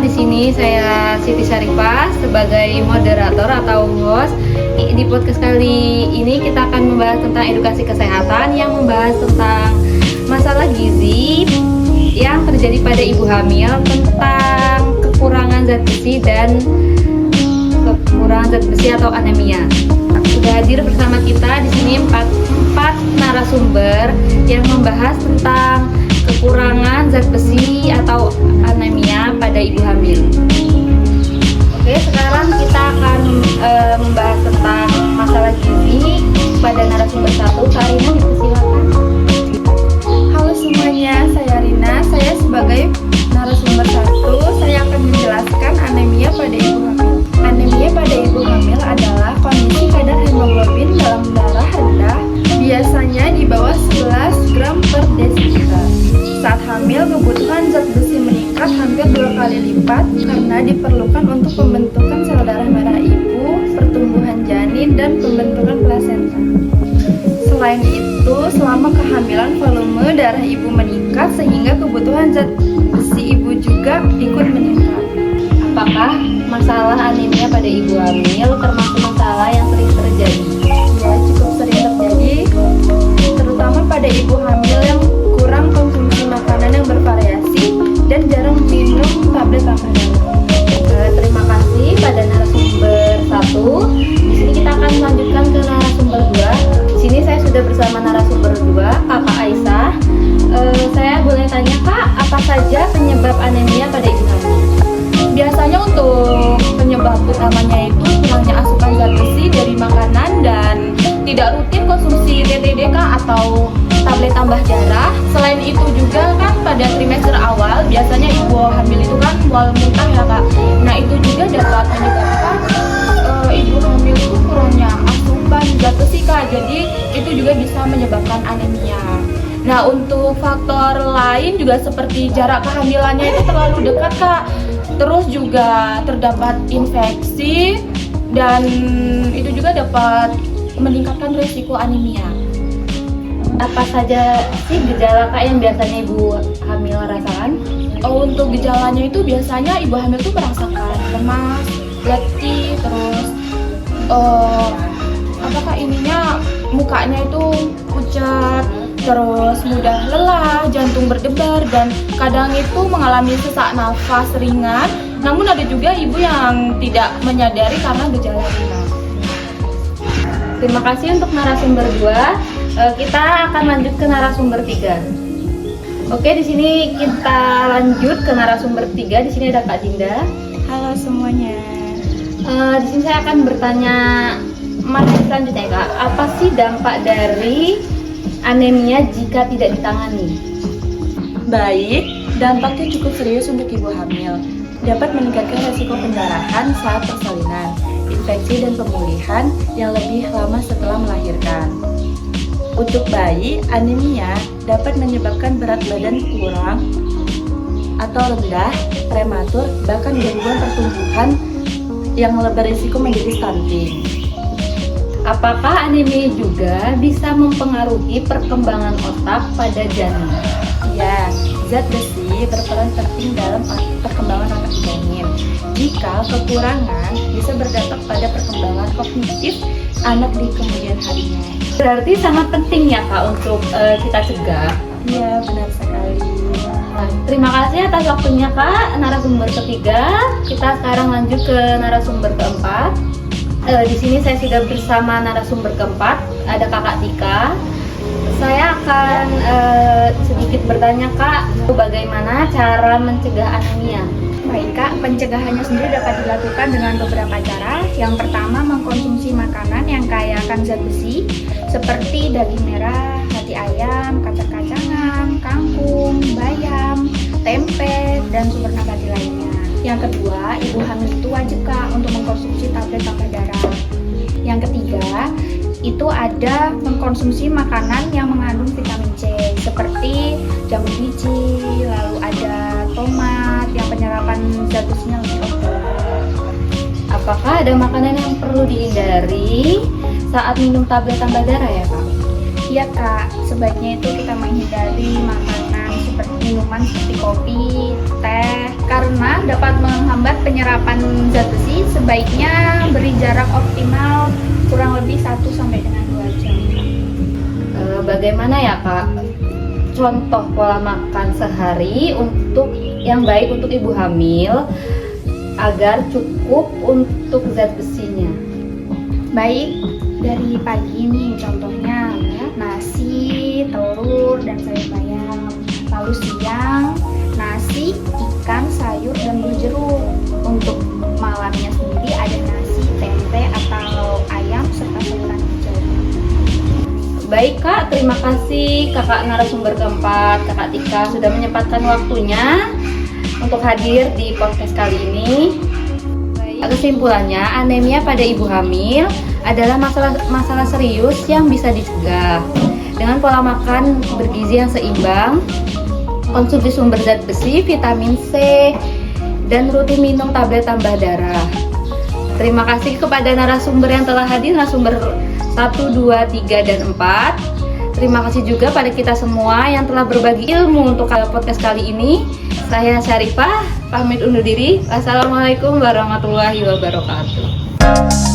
Di sini saya Siti Syarifah sebagai moderator atau host. Di podcast kali ini kita akan membahas tentang edukasi kesehatan yang membahas tentang masalah gizi yang terjadi pada ibu hamil, tentang kekurangan zat besi dan kekurangan zat besi atau anemia. Sudah hadir bersama kita di sini empat narasumber yang membahas tentang kekurangan zat besi atau anemia pada ibu hamil. Oke, sekarang kita akan membahas tentang masalah gizi pada narasumber satu. Kak Rina, dipersilakan. Halo semuanya, saya Rina. Saya sebagai narasumber satu, saya akan menjelaskan anemia pada ibu hamil. Anemia pada ibu hamil adalah kondisi kadar hemoglobin dalam darah rendah, biasanya di bawah 11 gram per desiliter. Saat hamil, kebutuhan zat besi meningkat hampir 2 kali lipat karena diperlukan untuk pembentukan sel darah merah ibu, pertumbuhan janin, dan pembentukan plasenta. Selain itu, selama kehamilan volume darah ibu meningkat sehingga kebutuhan zat besi ibu juga ikut meningkat. Apakah masalah anemia pada ibu hamil termasuk masalah yang sering terjadi? Ya, cukup sering terjadi, terutama pada ibu hamil yang kurang konsumsi makanan yang bervariasi dan jarang minum tablet tambah darah. Terima kasih pada narasumber satu. Di sini kita akan melanjutkan ke narasumber 2. Di sini saya sudah bersama narasumber 2, Kakak Aisyah. Saya boleh tanya, Kak, apa saja penyebab anemia pada ibu hamil? Biasanya untuk penyebab utamanya itu kurangnya asupan zat besi dari makanan dan tidak rutin konsumsi TTDK atau tablet tambah darah. Selain itu juga kan pada trimester awal biasanya ibu hamil itu kan mual muntah ya Kak. Nah itu juga dapat menyebabkan ibu hamil itu kurangnya asupan zat besi Kak. Jadi itu juga bisa menyebabkan anemia. Nah untuk faktor lain juga seperti jarak kehamilannya itu terlalu dekat Kak. Terus juga terdapat infeksi dan itu juga dapat meningkatkan risiko anemia. Apa saja sih gejala, Kak, yang biasanya ibu hamil rasakan? Untuk gejalanya itu biasanya ibu hamil itu merasakan lemas, letih, terus mukanya itu pucat, terus mudah lelah, jantung berdebar, dan kadang itu mengalami sesak nafas ringan. Namun ada juga ibu yang tidak menyadari karena gejala ringan. Terima kasih untuk narasumber 2. Kita akan lanjut ke narasumber 3. Oke, di sini kita lanjut ke narasumber 3. Di sini ada Kak Dinda. Halo semuanya. Di sini saya akan bertanya materi selanjutnya, Kak. Apa sih dampak dari anemia jika tidak ditangani? Baik, dampaknya cukup serius untuk ibu hamil. Dapat meningkatkan resiko pendarahan saat persalinan, infeksi dan pemulihan yang lebih lama setelah melahirkan. Untuk bayi, anemia dapat menyebabkan berat badan kurang atau rendah, prematur, bahkan gangguan pertumbuhan yang berisiko menjadi stunting. Apakah anemia juga bisa mempengaruhi perkembangan otak pada janin? Ya, zat besi berperan penting dalam perkembangan anak janin. Jika kekurangan, bisa berdampak pada perkembangan kognitif anak di kemudian harinya. Berarti sangat penting ya, Kak, untuk kita cegah. Iya, benar sekali. Terima kasih atas waktunya, Kak. Narasumber ketiga. Kita sekarang lanjut ke narasumber keempat. Di sini saya sudah bersama narasumber keempat, ada Kakak Tika. Saya akan sedikit bertanya, Kak, bagaimana cara mencegah anemia? Baik Kak, pencegahannya sendiri dapat dilakukan dengan beberapa cara. Yang pertama, mengkonsumsi makanan yang kaya akan zat besi seperti daging merah, hati ayam, kacang-kacangan, kangkung, bayam, tempe, dan sumber nabati lainnya. Yang kedua, ibu hamil itu wajib Kak untuk mengkonsumsi tablet tambah darah. Yang ketiga, itu ada mengkonsumsi makanan yang mengandung vitamin C seperti jamur biji, lalu ada tomat yang penyerapan zat besinya lebih oke. Apakah ada makanan yang perlu dihindari saat minum tablet tambah darah ya, Kak? Iya Kak, sebaiknya itu kita menghindari makanan seperti minuman seperti kopi, teh. Karena dapat menghambat penyerapan zat besi, sebaiknya beri jarak optimal kurang lebih 1 sampai dengan 2 jam. Bagaimana ya Kak contoh pola makan sehari untuk yang baik untuk ibu hamil agar cukup untuk zat besinya? Baik, dari pagi nih contohnya nasi, telur, dan sayur bayam. Lalu siang, nasi, ikan, sayur, dan buah jeruk. Untuk malamnya sendiri ada nasi, tempe, atau ayam, serta sayuran hijau. Baik Kak, terima kasih kakak narasumber keempat, Kakak Tika sudah menyempatkan waktunya untuk hadir di podcast kali ini. Kesimpulannya, anemia pada ibu hamil adalah masalah serius yang bisa dicegah dengan pola makan bergizi yang seimbang, konsumsi sumber zat besi, vitamin C, dan rutin minum tablet tambah darah. Terima kasih kepada narasumber yang telah hadir, narasumber 1, 2, 3, dan 4. Terima kasih juga pada kita semua yang telah berbagi ilmu untuk podcast kali ini. Saya Syarifah, pamit undur diri. Wassalamualaikum warahmatullahi wabarakatuh.